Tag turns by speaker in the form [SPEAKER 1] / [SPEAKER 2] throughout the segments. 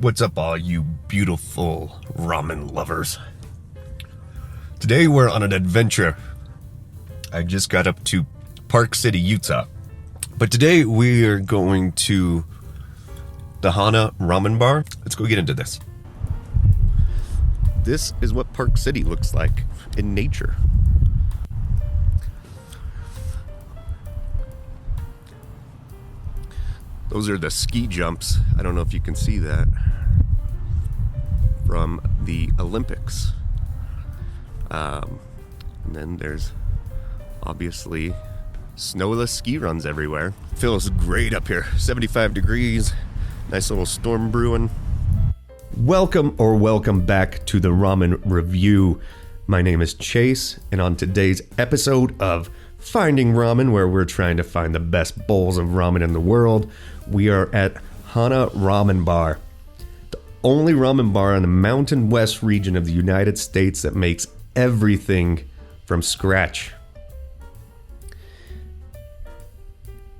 [SPEAKER 1] What's up, all you beautiful ramen lovers? Today we're on an adventure. I just got up to Park City, Utah. But today we are going to the Hana Ramen Bar. Let's go get into this. This is what Park City looks like in nature. Those are the ski jumps. I don't know if you can see that. From the Olympics. And then there's obviously snowless ski runs everywhere. Feels great up here. 75 degrees. Nice little storm brewing. Welcome back to the Ramen Review. My name is Chase, and on today's episode of Finding Ramen, where we're trying to find the best bowls of ramen in the world, we are at Hana Ramen Bar, the only ramen bar in the Mountain West region of the United States that makes everything from scratch.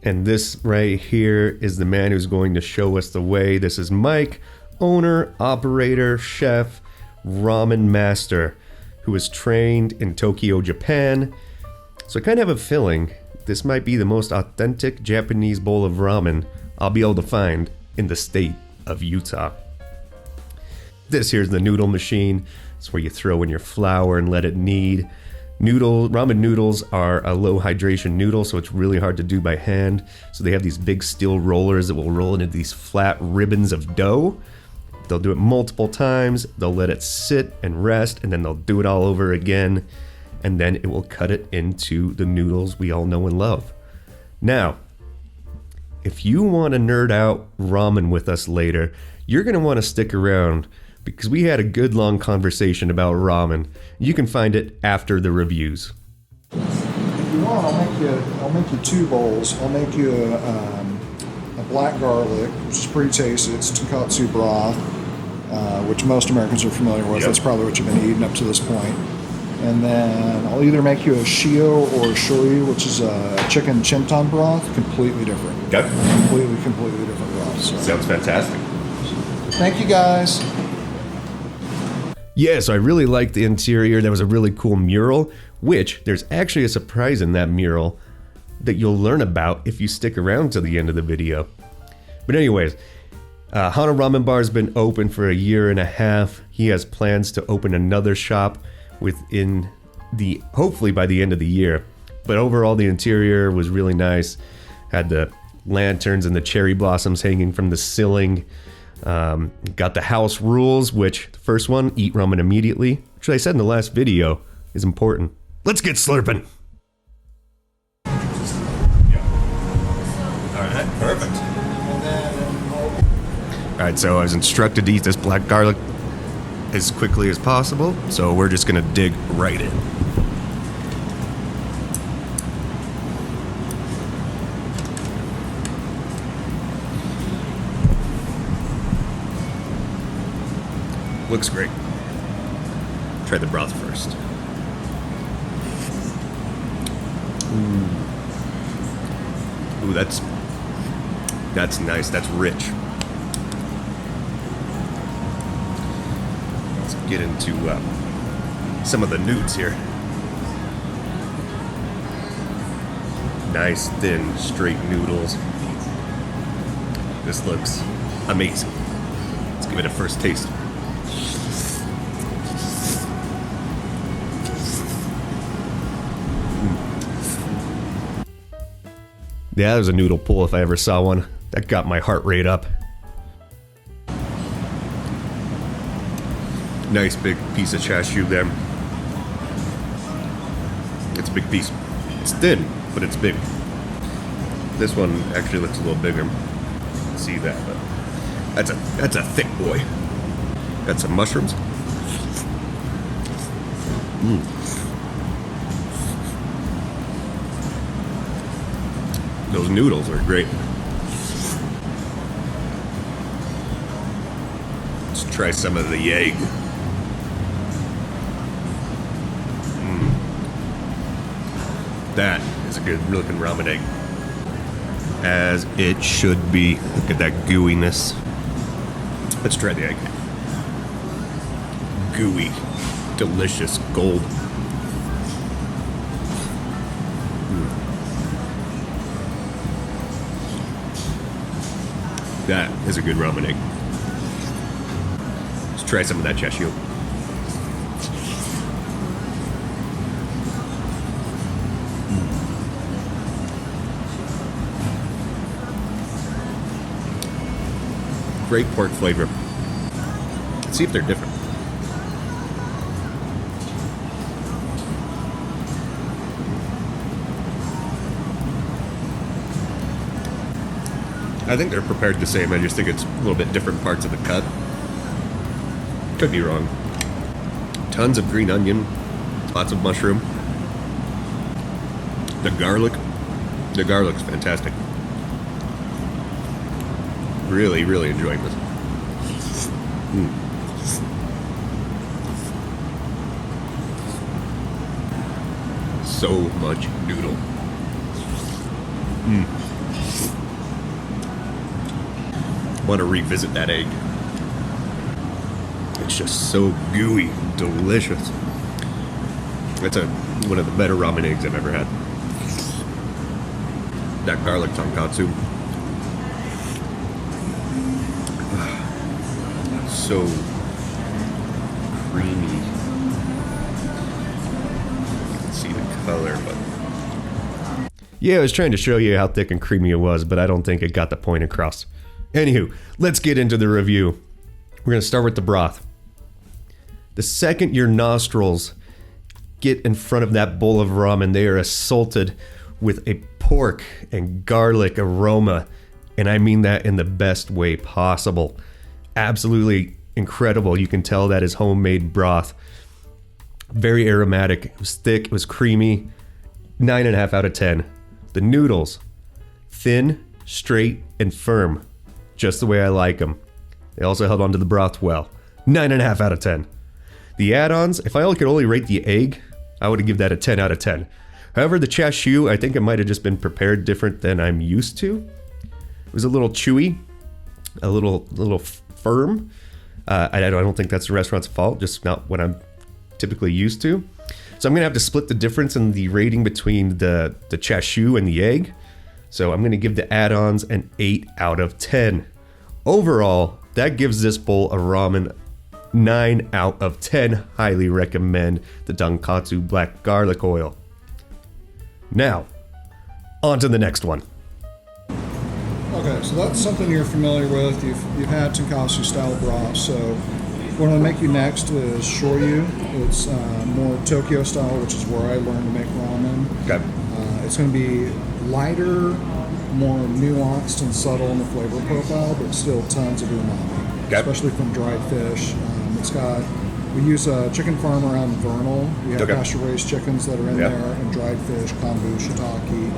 [SPEAKER 1] And this right here is the man who's going to show us the way. This is Mike, owner, operator, chef, ramen master, who was trained in Tokyo, Japan. So I kind of have a feeling this might be the most authentic Japanese bowl of ramen I'll be able to find in the state of Utah. This here's the noodle machine. It's where you throw in your flour and let it knead. Ramen noodles are a low hydration noodle, so it's really hard to do by hand. So they have these big steel rollers that will roll into these flat ribbons of dough. They'll do it multiple times. They'll let it sit and rest, and then they'll do it all over again. And then it will cut it into the noodles we all know and love. Now, if you want to nerd out ramen with us later, you're going to want to stick around because we had a good long conversation about ramen. You can find it after the reviews.
[SPEAKER 2] If you want, I'll make you two bowls. I'll make you a black garlic, which is pretty tasty. It's tonkatsu broth, which most Americans are familiar with. Yep. That's probably what you've been eating up to this point. And then I'll either make you a shio or a shoyu, which is a chicken chimton broth, completely different.
[SPEAKER 1] Okay.
[SPEAKER 2] Completely different broth. So.
[SPEAKER 1] Sounds fantastic.
[SPEAKER 2] Thank you, guys.
[SPEAKER 1] Yeah, so I really liked the interior. There was a really cool mural, which there's actually a surprise in that mural that you'll learn about if you stick around to the end of the video. But anyways, Hana Ramen Bar has been open for a year and a half. He has plans to open another shop hopefully by the end of the year. But overall, the interior was really nice. Had the lanterns and the cherry blossoms hanging from the ceiling. Got the house rules, which the first one, eat ramen immediately, which I said in the last video is important. Let's get slurping. Alright, perfect. Alright, so I was instructed to eat this black garlic as quickly as possible, so we're just gonna dig right in. Looks great. Try the broth first. Ooh, that's nice. That's rich. Let's get into some of the nudes here. Nice, thin, straight noodles. This looks amazing. Let's give it a first taste. Yeah, that was a noodle pull if I ever saw one. That got my heart rate up. Nice big piece of chashu there. It's a big piece. It's thin, but it's big. This one actually looks a little bigger. You can see that, but that's a thick boy. Got some mushrooms. Those noodles are great. Let's try some of the egg. That is a good looking ramen egg. As it should be. Look at that gooiness. Let's try the egg. Gooey, delicious, gold. That is a good ramen egg. Let's try some of that chashu. Great pork flavor. Let's see if they're different. I think they're prepared the same. I just think it's a little bit different parts of the cut. Could be wrong. Tons of green onion, lots of mushroom. The garlic's fantastic. Really, really enjoying this. So much noodle. Want to revisit that egg. It's just so gooey, delicious. It's one of the better ramen eggs I've ever had. That garlic tonkatsu. So creamy. You can see the color, but yeah, I was trying to show you how thick and creamy it was, but I don't think it got the point across. Anywho, let's get into the review. We're gonna start with the broth. The second your nostrils get in front of that bowl of ramen, they are assaulted with a pork and garlic aroma, and I mean that in the best way possible. Absolutely incredible. You can tell that is homemade broth. Very aromatic. It was thick. It was creamy. 9.5 out of 10. The noodles, thin, straight, and firm, just the way I like them. They also held onto the broth well. 9.5 out of 10. The add-ons, if I could only rate the egg, I would give that a 10 out of 10. However, the chashu, I think it might have just been prepared different than I'm used to. It was a little chewy, a little firm. I don't think that's the restaurant's fault, just not what I'm typically used to. So I'm gonna have to split the difference in the rating between the chashu and the egg. So I'm gonna give the add-ons an 8 out of 10. Overall, that gives this bowl of ramen 9 out of 10. Highly recommend the tonkatsu black garlic oil. Now, on to the next one.
[SPEAKER 2] Okay, so that's something you're familiar with. You've had tonkatsu style broth. So what I'm gonna make you next is shoyu. It's more Tokyo style, which is where I learned to make ramen.
[SPEAKER 1] Okay.
[SPEAKER 2] It's gonna be lighter, more nuanced and subtle in the flavor profile, but still tons of umami,
[SPEAKER 1] okay,
[SPEAKER 2] especially from dried fish. We use a chicken farm around Vernal. We have pasture-raised chickens that are in there, and dried fish, kombu, shiitake.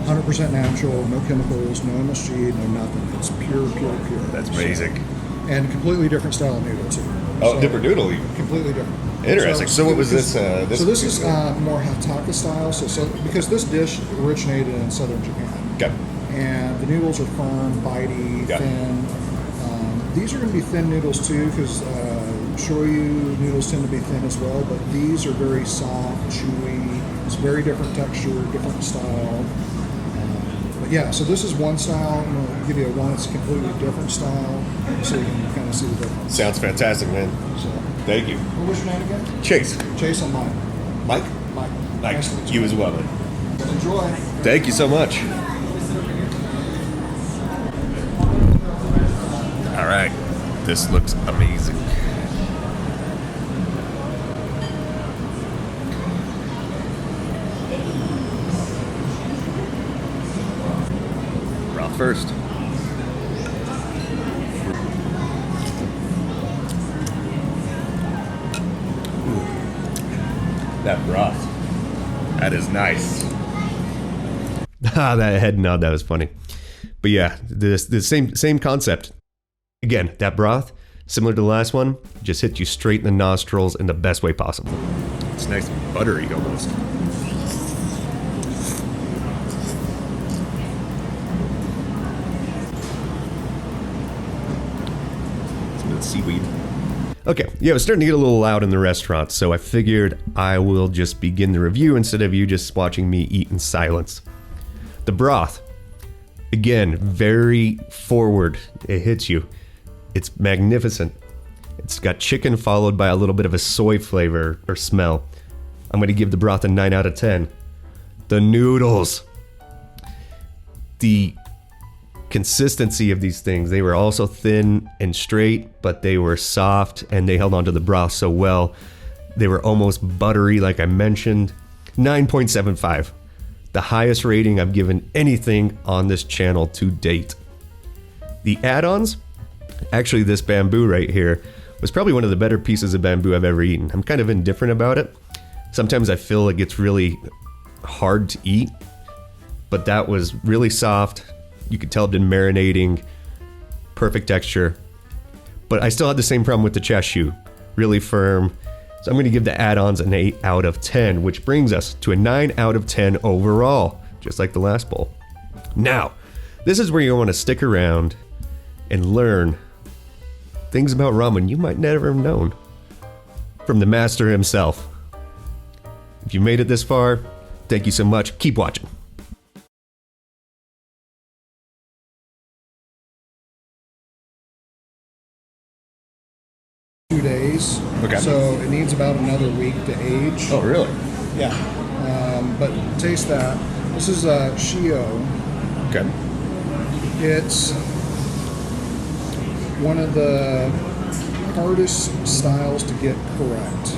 [SPEAKER 2] 100% natural, no chemicals, no MSG, no nothing. It's pure.
[SPEAKER 1] That's amazing.
[SPEAKER 2] And completely different style of noodle too.
[SPEAKER 1] Oh, so, different noodle.
[SPEAKER 2] Completely different.
[SPEAKER 1] Interesting. So what was this?
[SPEAKER 2] So this is more hataka style. So because this dish originated in southern Japan.
[SPEAKER 1] Okay.
[SPEAKER 2] And the noodles are firm, bitey, thin. These are going to be thin noodles too, because shoyu noodles tend to be thin as well. But these are very soft, chewy. It's very different texture, different style. But yeah, so this is one style. I'm going to give you a one that's a completely different style, so you can kind of see the difference.
[SPEAKER 1] Sounds fantastic, man. So, thank you.
[SPEAKER 2] What was your name again?
[SPEAKER 1] Chase.
[SPEAKER 2] Chase and Mike.
[SPEAKER 1] Mike?
[SPEAKER 2] Mike.
[SPEAKER 1] Nice.
[SPEAKER 2] Nice
[SPEAKER 1] You as well, man.
[SPEAKER 2] Enjoy.
[SPEAKER 1] Thank you so much. All right. This looks amazing. Broth first. Ooh. That broth. That is nice. Ah, that head nod, that was funny. But yeah, the same concept. Again, that broth, similar to the last one, just hits you straight in the nostrils in the best way possible. It's nice and buttery almost. into the seaweed. Okay, yeah, it was starting to get a little loud in the restaurant, so I figured I will just begin the review instead of you just watching me eat in silence. The broth, again, very forward. It hits you. It's magnificent. It's got chicken followed by a little bit of a soy flavor or smell. I'm going to give the broth a 9 out of 10. The noodles. The consistency of these things. They were also thin and straight, but they were soft and they held onto the broth so well. They were almost buttery, like I mentioned. 9.75. The highest rating I've given anything on this channel to date. The add-ons, actually this bamboo right here, was probably one of the better pieces of bamboo I've ever eaten. I'm kind of indifferent about it. Sometimes I feel it gets really hard to eat, but that was really soft. You could tell it had been marinating, perfect texture. But I still had the same problem with the chashu, really firm. So I'm going to give the add-ons an 8 out of 10, which brings us to a 9 out of 10 overall, just like the last bowl. Now, this is where you want to stick around and learn things about ramen you might never have known from the master himself. If you made it this far, thank you so much. Keep watching.
[SPEAKER 2] Days.
[SPEAKER 1] Okay.
[SPEAKER 2] So it needs about another week to age.
[SPEAKER 1] Oh, really?
[SPEAKER 2] Yeah. But taste that. This is Shio.
[SPEAKER 1] Okay.
[SPEAKER 2] It's one of the hardest styles to get correct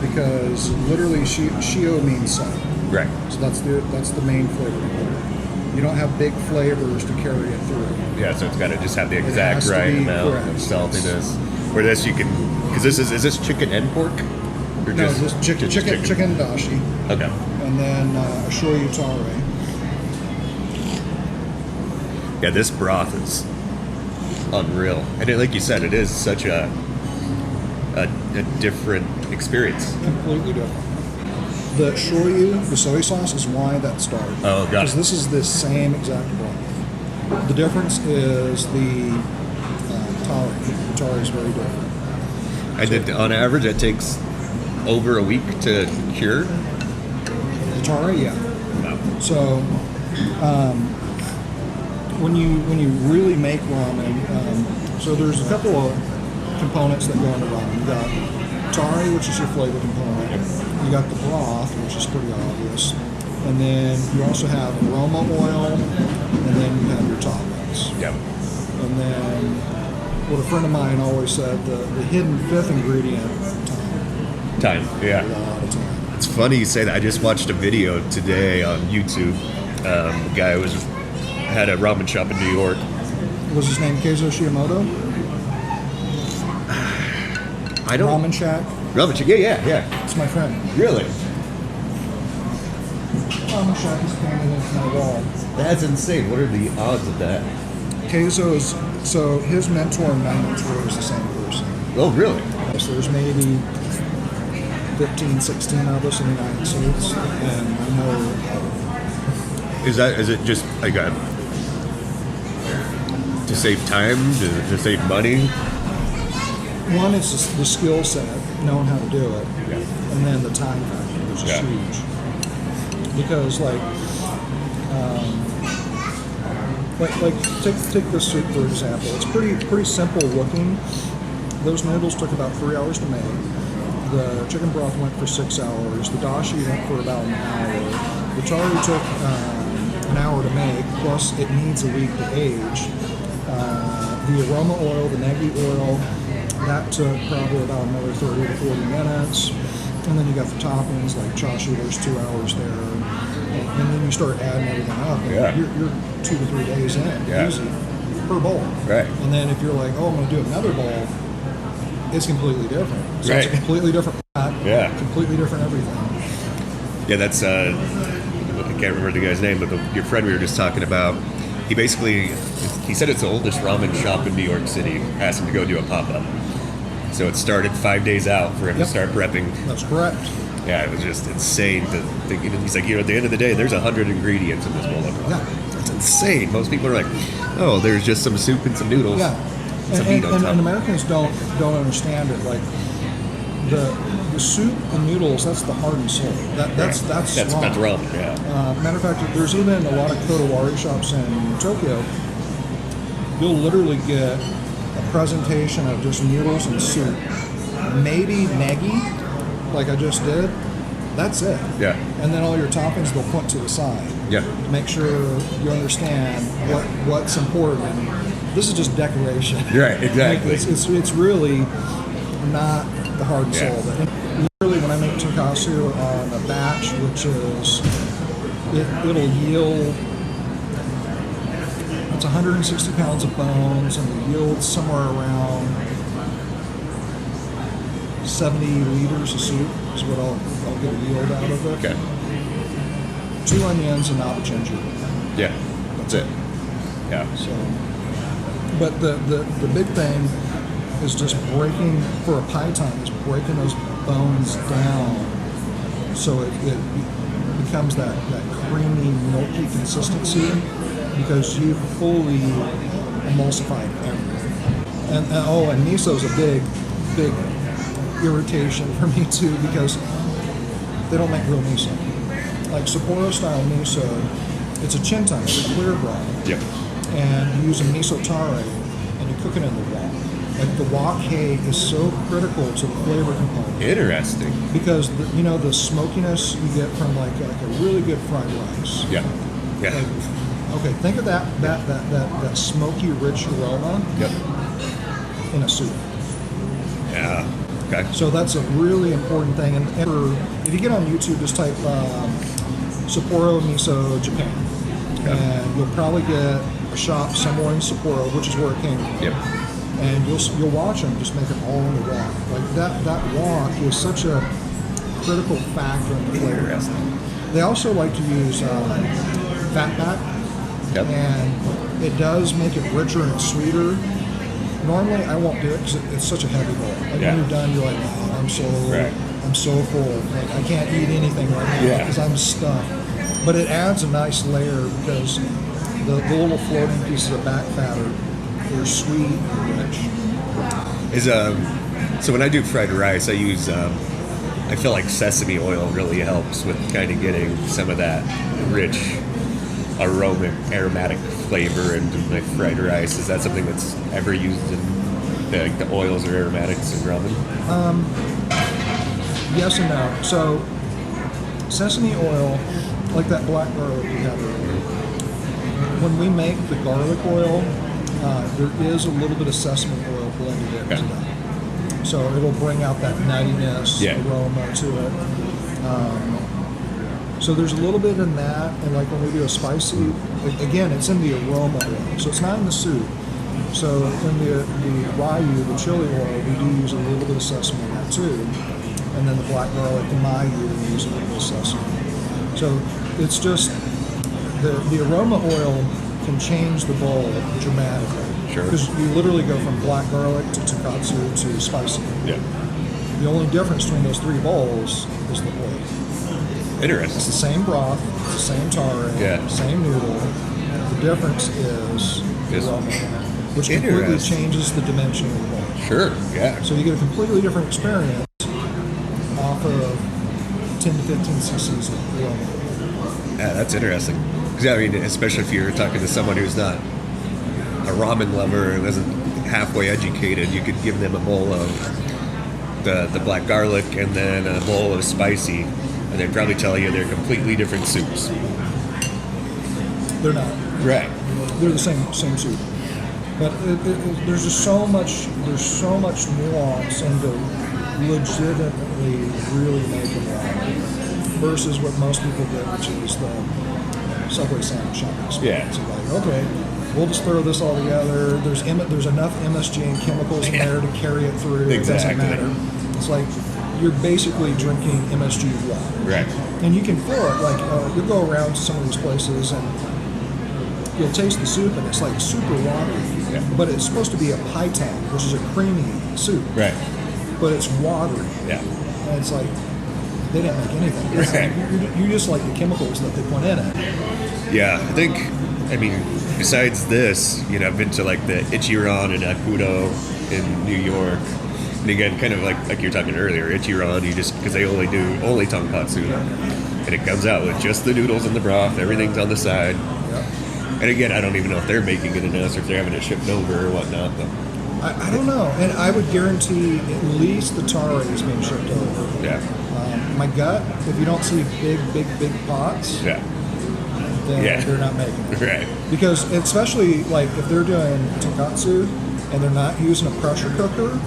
[SPEAKER 2] because literally Shio means salt.
[SPEAKER 1] Right.
[SPEAKER 2] So that's the main flavor. You don't have big flavors to carry it through.
[SPEAKER 1] Yeah, so it's got to just have the exact right amount of saltiness. Where this you can, because is this chicken and pork? Or
[SPEAKER 2] No, just chicken dashi.
[SPEAKER 1] Okay.
[SPEAKER 2] And then shoyu tare.
[SPEAKER 1] Yeah, this broth is unreal. And like you said, it is such a different experience.
[SPEAKER 2] Completely different. The shoyu, the soy sauce, is why that started.
[SPEAKER 1] Oh, got it.
[SPEAKER 2] Because this is the same exact broth. The difference is the tare. The tare is very different.
[SPEAKER 1] And then on average, it takes over a week to cure?
[SPEAKER 2] The tare, yeah.
[SPEAKER 1] Wow.
[SPEAKER 2] So, when you really make ramen, so there's a couple of components that go into ramen. You got tare, which is your flavor component. You got the broth, which is pretty obvious. And then you also have aroma oil, and then you have your toppings.
[SPEAKER 1] Yep.
[SPEAKER 2] And then what a friend of mine always said, the hidden fifth ingredient, time.
[SPEAKER 1] Yeah.
[SPEAKER 2] A lot of time.
[SPEAKER 1] It's funny you say that. I just watched a video today on YouTube. A guy had a ramen shop in New York.
[SPEAKER 2] Was his name Keizo Shimoto?
[SPEAKER 1] I don't.
[SPEAKER 2] Ramen Shack.
[SPEAKER 1] Ramen Shack. Yeah.
[SPEAKER 2] It's my friend.
[SPEAKER 1] Really?
[SPEAKER 2] Ramen Shack is painted into my wall.
[SPEAKER 1] That's insane. What are the odds of that?
[SPEAKER 2] Keizo's, so his mentor and my mentor is the same person.
[SPEAKER 1] Oh, really?
[SPEAKER 2] So there's maybe 15, 16 of us in the United States, and I know.
[SPEAKER 1] Is it just like a to save time, to save money?
[SPEAKER 2] One is just the skill set, knowing how to do it,
[SPEAKER 1] Yeah.
[SPEAKER 2] and then the time factor, which is
[SPEAKER 1] Yeah.
[SPEAKER 2] huge. Because take this soup for example. It's pretty simple looking. Those noodles took about 3 hours to make. The chicken broth went for 6 hours. The dashi went for about an hour. The tare took an hour to make. Plus, it needs a week to age. The aroma oil, the negi oil, that took probably about another 30 to 40 minutes. And then you got the toppings like chashu, there's 2 hours there. And then you start adding everything up. And
[SPEAKER 1] Yeah.
[SPEAKER 2] you're 2 to 3 days in,
[SPEAKER 1] Yeah.
[SPEAKER 2] easy, per bowl.
[SPEAKER 1] Right.
[SPEAKER 2] And then if you're like, oh, I'm going to do another bowl, it's completely different. So it's a
[SPEAKER 1] Right.
[SPEAKER 2] completely different pot,
[SPEAKER 1] Yeah.
[SPEAKER 2] completely different everything.
[SPEAKER 1] Yeah, that's I can't remember the guy's name, but your friend we were just talking about, he said it's the oldest ramen shop in New York City. Asked him to go do a pop-up. So it started 5 days out for him to start prepping.
[SPEAKER 2] That's correct.
[SPEAKER 1] Yeah, it was just insane to think. He's like, at the end of the day, there's 100 ingredients in this bowl of broth.
[SPEAKER 2] Yeah.
[SPEAKER 1] That's insane. Most people are like, oh, there's just some soup and some noodles.
[SPEAKER 2] Yeah. and,
[SPEAKER 3] on top.
[SPEAKER 2] and Americans don't understand it. Like the soup and noodles, that's the heart and soul. That's
[SPEAKER 3] ramen. Yeah.
[SPEAKER 2] Matter of fact, there's even a lot of kotowari shops in Tokyo. You'll literally get a presentation of just noodles and soup, maybe negi, like I just did. That's it.
[SPEAKER 3] Yeah.
[SPEAKER 2] And then all your toppings they'll put to the side.
[SPEAKER 3] Yeah.
[SPEAKER 2] To make sure you understand what's important. This is just decoration.
[SPEAKER 3] Right. Exactly.
[SPEAKER 2] It's really not the heart and soul. But literally, when I make tonkatsu on a batch, which is it'll yield. It's 160 pounds of bones, and it yields somewhere around 70 liters of soup is what I'll get a yield out of it.
[SPEAKER 3] Okay.
[SPEAKER 2] 2 onions and not ginger.
[SPEAKER 3] Yeah. That's it. Yeah.
[SPEAKER 2] So, but the big thing is just breaking, for a python, is breaking those bones down so it becomes that creamy, milky consistency because you've fully emulsified everything. And miso's a big irritation for me too because they don't make real miso. Like Sapporo style miso, it's a chintan, it's a clear broth.
[SPEAKER 3] Yep.
[SPEAKER 2] And you use a miso tare and you cook it in the wok. Like the wok hay is so critical to the flavor component.
[SPEAKER 3] Interesting.
[SPEAKER 2] Because the smokiness you get from like a really good fried rice.
[SPEAKER 3] Yeah. Yeah.
[SPEAKER 2] Okay, think of that smoky, rich aroma.
[SPEAKER 3] Yep.
[SPEAKER 2] In a soup.
[SPEAKER 3] Yeah. Okay.
[SPEAKER 2] So that's a really important thing. And if you get on YouTube, just type Sapporo Miso Japan, and you'll probably get a shop somewhere in Sapporo, which is where it came from.
[SPEAKER 3] Yep.
[SPEAKER 2] And you'll watch them just make it all in the wok. Like that wok is such a critical factor in the flavor.
[SPEAKER 3] Interesting.
[SPEAKER 2] They also like to use fat back.
[SPEAKER 3] Yep.
[SPEAKER 2] And it does make it richer and sweeter. Normally, I won't do it because it's such a heavy bowl. Like when you're done, you're like, oh, I'm so full. Like I can't eat anything right now because I'm stuffed. But it adds a nice layer because the little floating pieces of back fat are sweet and rich.
[SPEAKER 3] So when I do fried rice, I use I feel like sesame oil really helps with kind of getting some of that rich aromatic flavor into my fried rice. Is that something that's ever used in the oils or aromatics in ramen?
[SPEAKER 2] Yes and no. So sesame oil, like that black garlic we had earlier, when we make the garlic oil, there is a little bit of sesame oil blended into that. So it'll bring out that nuttiness, aroma to it. So there's a little bit in that, and like when we do a spicy, again, it's in the aroma oil, so it's not in the soup. So in the ryu, the chili oil, we do use a little bit of sesame in that too, and then the black garlic, the mayu, we use a little bit of sesame. So it's just the aroma oil can change the bowl dramatically.
[SPEAKER 3] Sure.
[SPEAKER 2] Because you literally go from black garlic to tonkatsu to spicy.
[SPEAKER 3] Yeah.
[SPEAKER 2] The only difference between those 3 bowls is the oil.
[SPEAKER 3] Interesting.
[SPEAKER 2] It's the same broth, it's the same tare, same noodle. The difference is the aroma, which completely changes the dimension of the bowl.
[SPEAKER 3] Sure, yeah.
[SPEAKER 2] So you get a completely different experience off of 10 to 15 cc's of aroma.
[SPEAKER 3] Yeah, that's interesting. Because I mean, especially if you're talking to someone who's not a ramen lover and isn't halfway educated, you could give them a bowl of the black garlic and then a bowl of spicy, and they'd probably tell you they're completely different soups.
[SPEAKER 2] They're not.
[SPEAKER 3] Right.
[SPEAKER 2] They're the same soup. But there's just so much nuance into legitimately really making ramen versus what most people do, which is the Subway sandwich shopping experience.
[SPEAKER 3] Yeah.
[SPEAKER 2] Like, okay, we'll just throw this all together. There's enough MSG and chemicals in there to carry it through.
[SPEAKER 3] Exactly.
[SPEAKER 2] It doesn't matter. It's like you're basically drinking MSG water.
[SPEAKER 3] Right.
[SPEAKER 2] And you can feel it. Like you'll go around to some of these places and you'll taste the soup and it's like super watery.
[SPEAKER 3] Yeah.
[SPEAKER 2] But it's supposed to be a paitan, which is a creamy soup.
[SPEAKER 3] Right.
[SPEAKER 2] But it's watery.
[SPEAKER 3] Yeah.
[SPEAKER 2] And it's like they didn't make anything.
[SPEAKER 3] Right.
[SPEAKER 2] You just like the chemicals that they put in it.
[SPEAKER 3] Yeah, I think I mean, besides this, you know, I've been to like the Ichiran and Akudo in New York. And again, kind of like you were talking earlier, Ichiran, you just, because they only do only tonkatsu. And it comes out with just the noodles and the broth, everything's on the side. And again, I don't even know if they're making it in-house or if they're having it shipped over or whatnot. But
[SPEAKER 2] I don't know. And I would guarantee at least the tare is being shipped over.
[SPEAKER 3] yeah.
[SPEAKER 2] My gut, if you don't see big pots,
[SPEAKER 3] Yeah.
[SPEAKER 2] then they're not making it.
[SPEAKER 3] Right.
[SPEAKER 2] Because especially like if they're doing tonkatsu and they're not using a pressure cooker,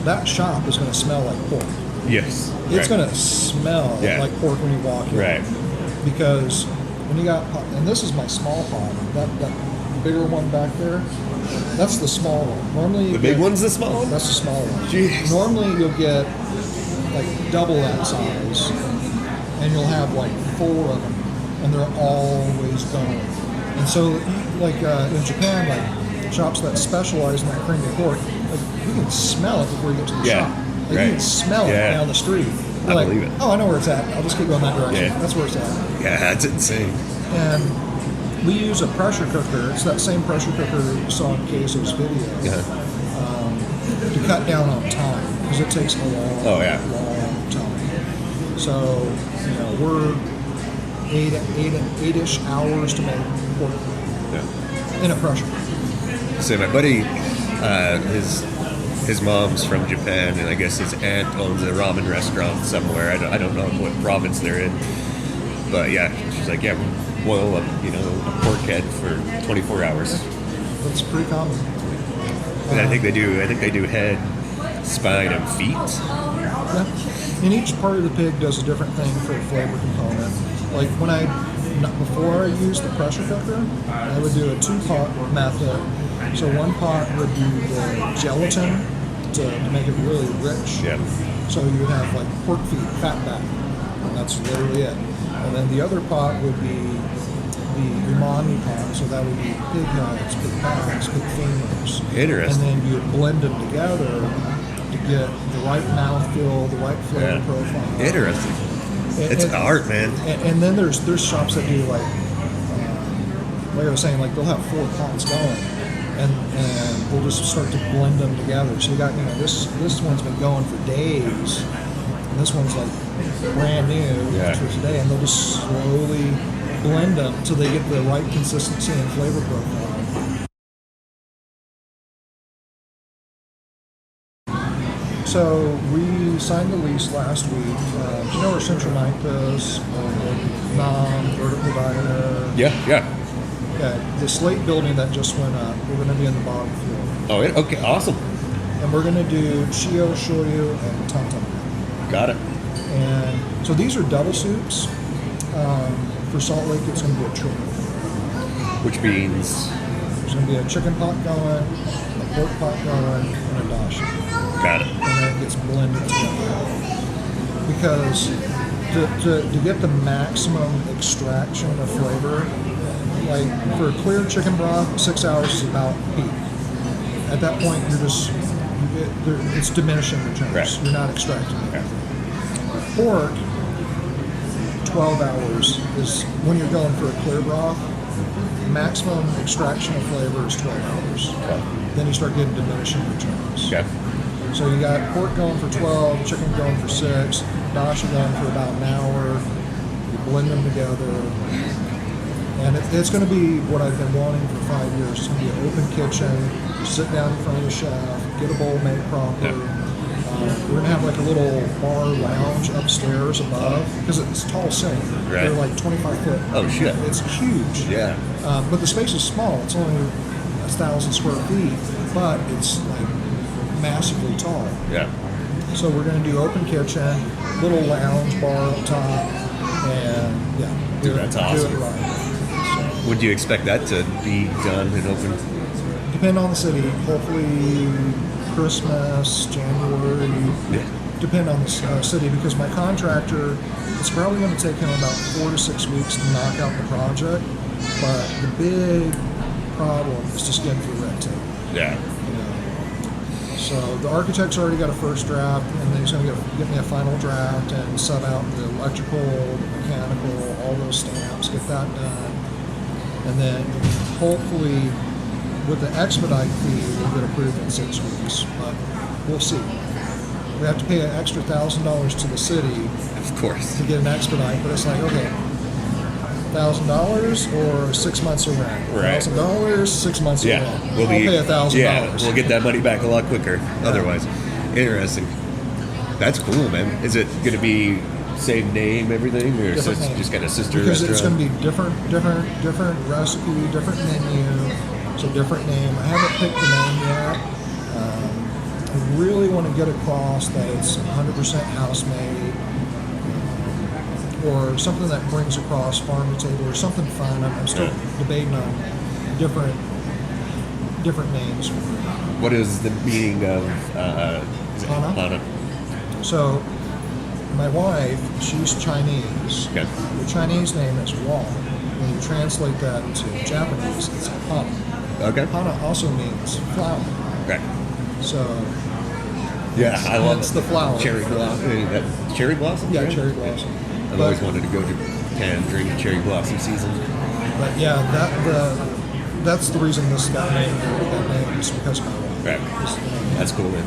[SPEAKER 2] that shop is going to smell like pork.
[SPEAKER 3] Yes.
[SPEAKER 2] It's going to smell like pork when you walk in.
[SPEAKER 3] Right.
[SPEAKER 2] Because when you got, and this is my small pot, that bigger one back there, that's the small one. Normally,
[SPEAKER 3] The big one's the small one?
[SPEAKER 2] That's the small one.
[SPEAKER 3] Jeez.
[SPEAKER 2] Normally, you'll get like double that size, and you'll have like 4 of them, and they're always going. And so, like in Japan, like shops that specialize in that creamy pork, like you can smell it before you get to the shop. Like, you can smell it down the street. You're
[SPEAKER 3] I
[SPEAKER 2] like,
[SPEAKER 3] believe it.
[SPEAKER 2] oh, I know where it's at. I'll just keep going that direction.
[SPEAKER 3] Yeah.
[SPEAKER 2] That's where it's at.
[SPEAKER 3] Yeah, that's insane.
[SPEAKER 2] And we use a pressure cooker. It's that same pressure cooker you saw in Queso's video to cut down on time because it takes a long time. So, you know, we're eight-ish hours to make pork in a pressure cooker.
[SPEAKER 3] So my buddy, his mom's from Japan, and I guess his aunt owns a ramen restaurant somewhere. I don't know what province they're in, but yeah, she's like, yeah, we'll boil a pork head for 24 hours.
[SPEAKER 2] That's pretty common.
[SPEAKER 3] And I think they do head, spine, and feet.
[SPEAKER 2] Yeah. And each part of the pig does a different thing for the flavor component. Like before I used the pressure cooker, I would do a 2-pot method. So one pot would be the gelatin to make it really rich.
[SPEAKER 3] Yeah.
[SPEAKER 2] So you would have like pork feet, fat back, and that's literally it. And then the other pot would be the umami pot, so that would be pig heads, pig backs, pig femurs.
[SPEAKER 3] Interesting.
[SPEAKER 2] And then you would blend them together to get the right mouthfeel, the right flavor profile.
[SPEAKER 3] Interesting. It's an art, man.
[SPEAKER 2] And then there's shops that do like I was saying, like they'll have 4 pots going, and we'll just start to blend them together. So you got this one's been going for days, and this one's like brand new for today, and they'll just slowly blend them until they get the right consistency and flavor profile. So we signed the lease last week. Do you know where Central Ninth is? Nam, Vertical Diner.
[SPEAKER 3] Yeah.
[SPEAKER 2] The slate building that just went up, we're going to be in the bottom floor.
[SPEAKER 3] Oh, okay, awesome.
[SPEAKER 2] And we're going to do Chio, Shoyu, and Tantan.
[SPEAKER 3] Got it.
[SPEAKER 2] And so these are double soups. For Salt Lake, it's going to be a triple.
[SPEAKER 3] Which means?
[SPEAKER 2] There's going to be a chicken pot going, a pork pot going, and a dashi.
[SPEAKER 3] Got it.
[SPEAKER 2] And then it gets blended together. Because to get the maximum extraction of flavor, like for a clear chicken broth, 6 hours is about peak. At that point, it's diminishing returns.
[SPEAKER 3] Right.
[SPEAKER 2] You're not extracting anything. Pork, 12 hours is when you're going for a clear broth. Maximum extraction of flavor is 12 hours.
[SPEAKER 3] Okay.
[SPEAKER 2] Then you start getting diminishing returns.
[SPEAKER 3] Okay.
[SPEAKER 2] So you got pork going for 12, chicken going for 6, dashi going for about an hour. You blend them together. And it's going to be what I've been wanting for 5 years. It's going to be an open kitchen. Sit down in front of the chef, get a bowl made proper. We're going to have like a little bar lounge upstairs above because it's tall ceiling.
[SPEAKER 3] Right.
[SPEAKER 2] They're like 25 foot.
[SPEAKER 3] Oh, shit.
[SPEAKER 2] It's huge.
[SPEAKER 3] Yeah.
[SPEAKER 2] But the space is small. It's only 1,000 square feet, but it's like massively tall.
[SPEAKER 3] Yeah.
[SPEAKER 2] So we're going to do open kitchen, little lounge bar up top, and
[SPEAKER 3] Dude, that's awesome.
[SPEAKER 2] Do it right.
[SPEAKER 3] Would you expect that to be done and open?
[SPEAKER 2] Depend on the city. Hopefully Christmas, January.
[SPEAKER 3] Yeah.
[SPEAKER 2] Depend on the city because my contractor, it's probably going to take him about 4 to 6 weeks to knock out the project. But the big problem is just getting through red tape.
[SPEAKER 3] Yeah.
[SPEAKER 2] So the architect's already got a first draft, and then he's going to get me a final draft and sub out the electrical, the mechanical, all those stamps, get that done. and then hopefully with the expedite fee, we'll get approved in 6 weeks. But we'll see. We have to pay an extra $1,000 to the city
[SPEAKER 3] Of course.
[SPEAKER 2] to get an expedite, but it's like, okay, $1,000 or 6 months of rent.
[SPEAKER 3] Right.
[SPEAKER 2] $1,000, 6 months of
[SPEAKER 3] Yeah,
[SPEAKER 2] rent.
[SPEAKER 3] we'll
[SPEAKER 2] I'll
[SPEAKER 3] be.
[SPEAKER 2] pay $1,000.
[SPEAKER 3] Yeah, we'll get that money back a lot quicker. Otherwise, interesting. That's cool, man. Is it going to be same name, everything, or is
[SPEAKER 2] Different
[SPEAKER 3] it
[SPEAKER 2] name.
[SPEAKER 3] just kind of sister
[SPEAKER 2] Because
[SPEAKER 3] restaurant?
[SPEAKER 2] it's going to be different recipe, different menu, so different name. I haven't picked the name yet. I really want to get across that it's 100% house made, or something that brings across farm to table, or something fun. I'm still debating on different names for it.
[SPEAKER 3] What is the meaning of is it
[SPEAKER 2] Hana?
[SPEAKER 3] Hana?
[SPEAKER 2] So, my wife, she's Chinese.
[SPEAKER 3] Okay.
[SPEAKER 2] The Chinese name is Wong. When you translate that to Japanese, it's Hana.
[SPEAKER 3] Okay.
[SPEAKER 2] Hana also means flower.
[SPEAKER 3] Okay.
[SPEAKER 2] So,
[SPEAKER 3] Yeah, I love
[SPEAKER 2] hence
[SPEAKER 3] it.
[SPEAKER 2] the flower.
[SPEAKER 3] Cherry blossom. Cherry blossom?
[SPEAKER 2] Yeah,
[SPEAKER 3] right?
[SPEAKER 2] cherry blossom.
[SPEAKER 3] I've always wanted to go to Japan and drink cherry blossom season.
[SPEAKER 2] But yeah, that's the reason this got named. That name is because of my wife.
[SPEAKER 3] Right. That's cool, man.